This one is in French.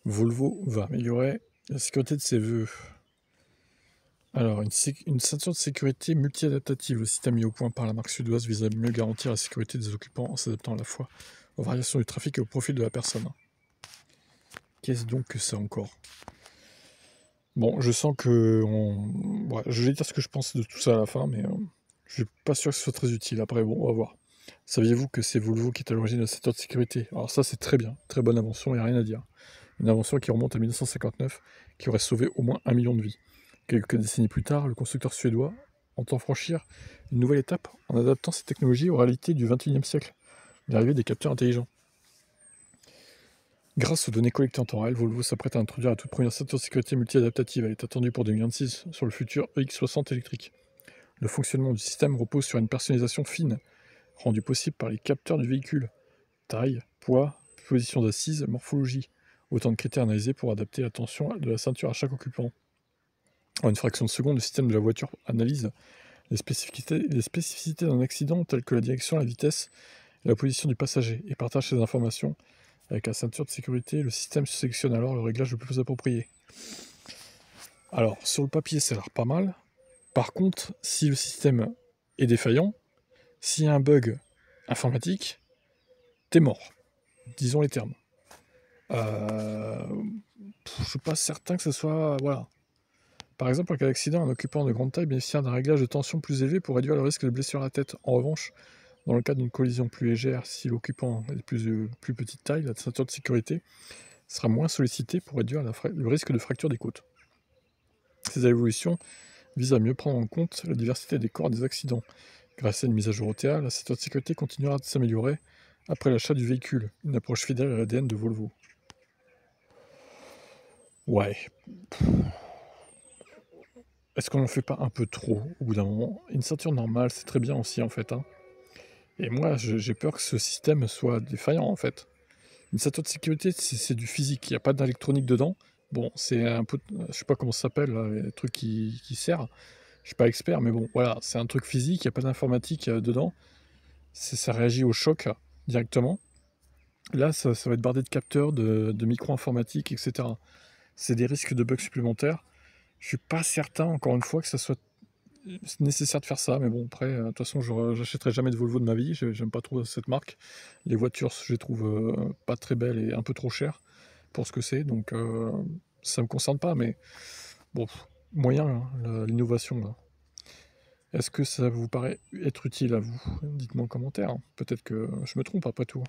Volvo va améliorer la sécurité de ses vœux. Alors, une ceinture de sécurité multi-adaptative. Le système mis au point par la marque suédoise vise à mieux garantir la sécurité des occupants en s'adaptant à la fois aux variations du trafic et au profil de la personne. Qu'est-ce donc que ça encore? Bon, je sens que... Ouais, je vais dire ce que je pense de tout ça à la fin, mais je suis pas sûr que ce soit très utile. Après, bon, on va voir. Saviez-vous que c'est Volvo qui est à l'origine de la ceinture de sécurité? Alors ça, c'est très bien. Très bonne invention, il n'y a rien à dire. Une invention qui remonte à 1959, qui aurait sauvé au moins 1 million de vies. Quelques décennies plus tard, le constructeur suédois entend franchir une nouvelle étape en adaptant ces technologies aux réalités du XXIe siècle, l'arrivée des capteurs intelligents. Grâce aux données collectées en temps réel, Volvo s'apprête à introduire la toute première ceinture de sécurité multi-adaptative. Elle est attendue pour 2026 sur le futur EX60 électrique. Le fonctionnement du système repose sur une personnalisation fine, rendue possible par les capteurs du véhicule. Taille, poids, position d'assise, morphologie. Autant de critères analysés pour adapter la tension de la ceinture à chaque occupant. En une fraction de seconde, le système de la voiture analyse les spécificités d'un accident telles que la direction, la vitesse et la position du passager et partage ces informations. Avec la ceinture de sécurité, le système sélectionne alors le réglage le plus approprié. Alors, sur le papier, ça a l'air pas mal. Par contre, si le système est défaillant, s'il y a un bug informatique, t'es mort. Disons les termes. Je suis pas certain que ce soit... Voilà. Par exemple, en cas d'accident, un occupant de grande taille bénéficie d'un réglage de tension plus élevé pour réduire le risque de blessure à la tête. En revanche, dans le cas d'une collision plus légère, si l'occupant est de plus petite taille, la ceinture de sécurité sera moins sollicitée pour réduire le risque de fracture des côtes. Ces évolutions visent à mieux prendre en compte la diversité des corps des accidents. Grâce à une mise à jour OTA, la ceinture de sécurité continuera de s'améliorer après l'achat du véhicule, une approche fidèle à l'ADN de Volvo. Ouais. Est-ce qu'on en fait pas un peu trop au bout d'un moment? Une ceinture normale, c'est très bien aussi en fait. Hein. Et moi, j'ai peur que ce système soit défaillant en fait. Une ceinture de sécurité, c'est du physique, il n'y a pas d'électronique dedans. Bon, c'est un peu, je sais pas comment ça s'appelle, là, les trucs qui serrent. Je suis pas expert, mais bon, voilà, c'est un truc physique, il n'y a pas d'informatique dedans. Ça réagit au choc directement. Là, ça va être bardé de capteurs, de micro-informatique, etc. C'est des risques de bugs supplémentaires. Je suis pas certain, encore une fois, que ça soit nécessaire de faire ça, mais bon, après, de toute façon, j'achèterai jamais de Volvo de ma vie, j'aime pas trop cette marque. Les voitures, je les trouve pas très belles et un peu trop chères pour ce que c'est, donc ça me concerne pas, mais bon, moyen, hein, l'innovation, là. Est-ce que ça vous paraît être utile à vous? Dites-moi en commentaire, hein. Peut-être que je me trompe après tout.